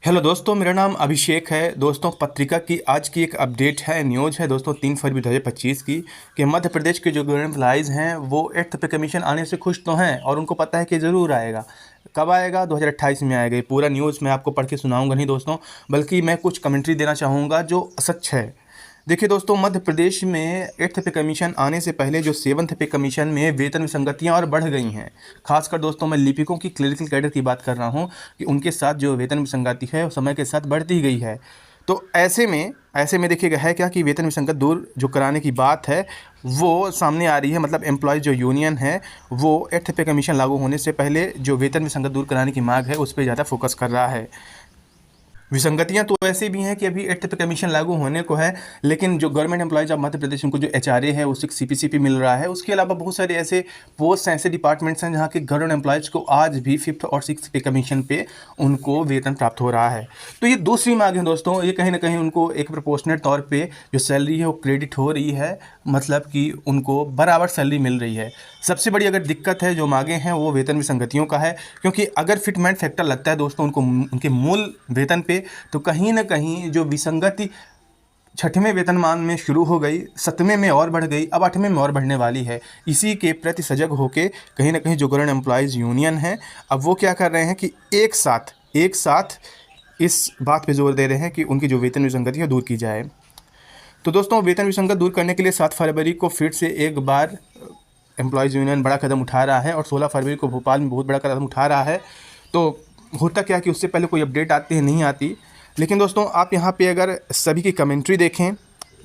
Hello दोस्तों, मेरा नाम अभिषेक है। दोस्तों, पत्रिका की आज की एक अपडेट है, न्यूज़ है दोस्तों 3 फरवरी 2025 की कि मध्य प्रदेश के जो गवर्नमेंट एम्प्लॉइज़ हैं वो 8th पे कमीशन आने से खुश तो हैं और उनको पता है कि ज़रूर आएगा। कब आएगा? 2028 में आएगा। ये पूरा न्यूज़ मैं आपको पढ़ के सुनाऊंगा नहीं दोस्तों, बल्कि मैं कुछ कमेंट्री देना चाहूँगा जो सच है। देखिए दोस्तों, मध्य प्रदेश में 8th पे कमीशन आने से पहले जो 7th पे कमीशन में वेतन विसंगतियां और बढ़ गई हैं। खासकर दोस्तों मैं लिपिकों की क्लरिकल कैडर की बात कर रहा हूं कि उनके साथ जो वेतन विसंगति है वो समय के साथ बढ़ती गई है। तो ऐसे में देखिएगा है क्या कि वेतन विसंगत दूर जो कराने की बात है वो सामने आ रही है। मतलब एम्प्लॉयज़ जो यूनियन है वो 8th पे कमीशन लागू होने से पहले जो वेतन विसंगत दूर कराने की मांग है उस पर ज़्यादा फोकस कर रहा है। विसंगतियां तो ऐसी भी हैं कि अभी 8th पे कमीशन लागू होने को है, लेकिन जो government employees of Madhya Pradesh उनको जो एचआरए है उससे सीपीसीपी मिल रहा है। उसके अलावा बहुत सारे ऐसे पोस्ट हैं, ऐसे डिपार्टमेंट्स हैं जहां के गवर्नमेंट एम्प्लॉयज़ को आज भी 5th और 6th पे कमीशन पे उनको वेतन प्राप्त हो रहा है। तो ये दूसरी मांग है दोस्तों, ये कहीं ना कहीं उनको एक प्रोपोर्शनेट तौर पर जो सैलरी है वो क्रेडिट हो रही है, मतलब कि उनको बराबर सैलरी मिल रही है। सबसे बड़ी अगर दिक्कत है जो मांगे हैं वो वेतन विसंगतियों का है, क्योंकि अगर फिटमेंट फैक्टर लगता है दोस्तों उनको उनके मूल वेतन पे, तो कहीं ना कहीं जो विसंगति 6वें वेतनमान में शुरू हो गई, 7वें में और बढ़ गई, अब 8वें में और बढ़ने वाली है। इसी के प्रति सजग होकर कहीं ना कहीं जो गवर्नमेंट एम्प्लॉयज़ यूनियन है अब वो क्या कर रहे हैं कि एक साथ इस बात पे जोर दे रहे हैं कि उनकी जो वेतन विसंगति है दूर की जाए। तो दोस्तों, वेतन विसंगत दूर करने के लिए 7 फरवरी को फिर से एक बार एम्प्लॉयज़ यूनियन बड़ा कदम उठा रहा है और 16 फरवरी को भोपाल में बहुत बड़ा कदम उठा रहा है। तो होता क्या कि उससे पहले कोई अपडेट आती है नहीं आती, लेकिन दोस्तों आप यहाँ पे अगर सभी की कमेंट्री देखें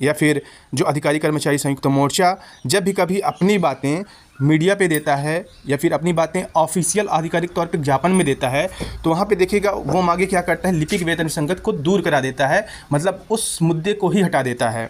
या फिर जो अधिकारी कर्मचारी संयुक्त मोर्चा जब भी कभी अपनी बातें मीडिया पे देता है या फिर अपनी बातें ऑफिशियल आधिकारिक तौर पे ज्ञापन में देता है, तो वहाँ पे देखिएगा वो आगे क्या करता है, लिपिक वेतन विसंगत को दूर करा देता है, मतलब उस मुद्दे को ही हटा देता है।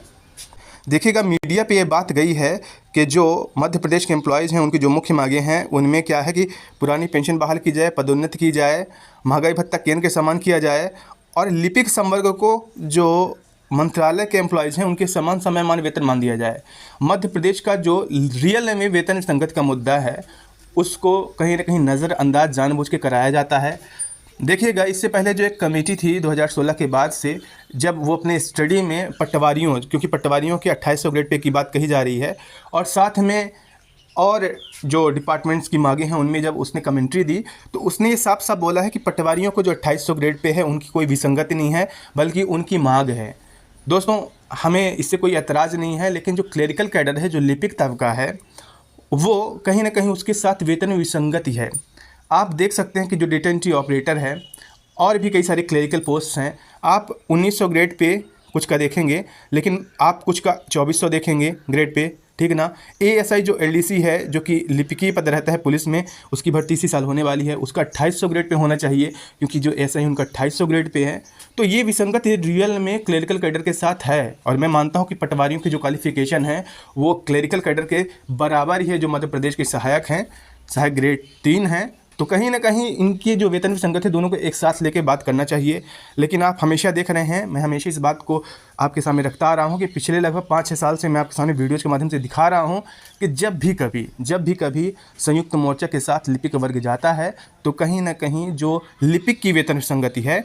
देखिएगा मीडिया पे ये बात गई है कि जो मध्य प्रदेश के एम्प्लॉयज़ हैं उनकी जो मुख्य मांगें हैं उनमें क्या है कि पुरानी पेंशन बहाल की जाए, पदोन्नति की जाए, महंगाई भत्ता केंद्र के समान किया जाए और लिपिक संवर्ग को जो मंत्रालय के एम्प्लॉयज़ हैं उनके समान समयमान वेतनमान दिया जाए। मध्य प्रदेश का जो रियल में वेतन विसंगत का मुद्दा है उसको कहीं ना कहीं नज़रअंदाज जानबूझ के कराया जाता है। देखिएगा, इससे पहले जो एक कमेटी थी 2016 के बाद से, जब वो अपने स्टडी में पटवारियों, क्योंकि पटवारियों के 2800 ग्रेड पे की बात कही जा रही है और साथ में और जो डिपार्टमेंट्स की मांगे हैं उनमें जब उसने कमेंट्री दी तो उसने ये साफ साफ बोला है कि पटवारियों को जो 2800 ग्रेड पे है उनकी कोई विसंगति नहीं है, बल्कि उनकी मांग है। दोस्तों, हमें इससे कोई एतराज़ नहीं है, लेकिन जो क्लेरिकल कैडर है, जो लिपिक तबका है, वो कहीं ना कहीं उसके साथ वेतन विसंगति है। आप देख सकते हैं कि जो डेटा एंट्री ऑपरेटर है और भी कई सारे क्लरिकल पोस्ट हैं, आप 1900 ग्रेड पे कुछ का देखेंगे, लेकिन आप कुछ का 2400 देखेंगे ग्रेड पे, ठीक ना। एएसआई जो एलडीसी है, जो कि लिपिकीय पद रहता है पुलिस में, उसकी भर्ती इसी साल होने वाली है, उसका 2800 ग्रेड पे होना चाहिए, क्योंकि जो एएसआई उनका 2800 ग्रेड पे है। तो ये विसंगत रियल में क्लरिकल कैडर के साथ है और मैं मानता हूँ कि पटवारियों की जो क्वालिफिकेशन है वो क्लरिकल कैडर के बराबर ही है, जो मध्य प्रदेश के सहायक हैं, सहायक ग्रेड 3 हैं। तो कहीं ना कहीं इनकी जो वेतन विसंगत है दोनों को एक साथ लेके बात करना चाहिए। लेकिन आप हमेशा देख रहे हैं, मैं हमेशा इस बात को आपके सामने रखता आ रहा हूं कि पिछले लगभग 5-6 साल से मैं आपके सामने वीडियोज़ के माध्यम से दिखा रहा हूं कि जब भी कभी संयुक्त मोर्चा के साथ लिपिक वर्ग जाता है तो कहीं ना कहीं जो लिपिक की वेतन विसंगति है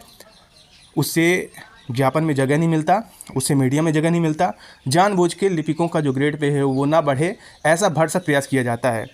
उससे ज्ञापन में जगह नहीं मिलता, उससे मीडिया में जगह नहीं मिलता। जानबूझ के लिपिकों का जो ग्रेड पे है वो ना बढ़े, ऐसा भरसक प्रयास किया जाता है।